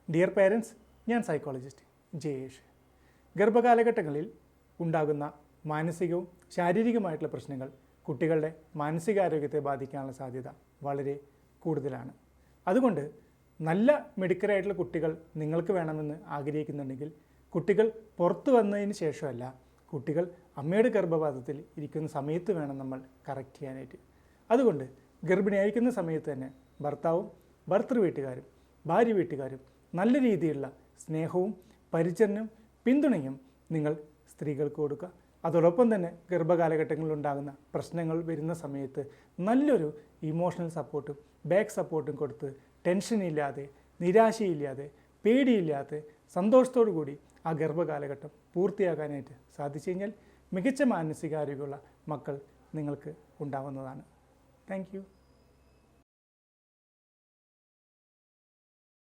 Dear parents, ഞാൻ psychologist Jayesh. ഗർഭകാലഘട്ടങ്ങളിൽ ഉണ്ടാകുന്ന മാനസികവും ശാരീരികമായിട്ടുള്ള പ്രശ്നങ്ങൾ കുട്ടികളുടെ മാനസികാരോഗ്യത്തെ ബാധിക്കാനുള്ള സാധ്യത വളരെ കൂടുതലാണ്. അതുകൊണ്ട് നല്ല മെഡിക്കലായിട്ടുള്ള കുട്ടികൾ നിങ്ങൾക്ക് വേണമെന്ന് ആഗ്രഹിക്കുന്നുണ്ടെങ്കിൽ കുട്ടികൾ പുറത്തു വന്നതിന് ശേഷമല്ല, കുട്ടികൾ അമ്മയുടെ ഗർഭപാത്രത്തിൽ ഇരിക്കുന്ന സമയത്ത് വേണം നമ്മൾ കറക്റ്റ് ചെയ്യാനായിട്ട്. അതുകൊണ്ട് ഗർഭിണിയായിരിക്കുന്ന സമയത്ത് തന്നെ ഭർത്താവും ഭർത്തൃ വീട്ടുകാരും ഭാര്യ വീട്ടുകാരും നല്ല രീതിയിലുള്ള സ്നേഹവും പരിചരണവും പിന്തുണയും നിങ്ങൾ സ്ത്രീകൾക്ക് കൊടുക്കുക. അതോടൊപ്പം തന്നെ ഗർഭകാലഘട്ടങ്ങളിലുണ്ടാകുന്ന പ്രശ്നങ്ങൾ വരുന്ന സമയത്ത് നല്ലൊരു ഇമോഷണൽ സപ്പോർട്ടും ബാക്ക് സപ്പോർട്ടും കൊടുത്ത് ടെൻഷനില്ലാതെ നിരാശയില്ലാതെ പേടിയില്ലാതെ സന്തോഷത്തോടു കൂടി ആ ഗർഭകാലഘട്ടം പൂർത്തിയാക്കാനായിട്ട് സാധിച്ചു കഴിഞ്ഞാൽ മികച്ച മാനസികാരോഗ്യമുള്ള മക്കൾ നിങ്ങൾക്ക് ഉണ്ടാവുന്നതാണ്. Thank you.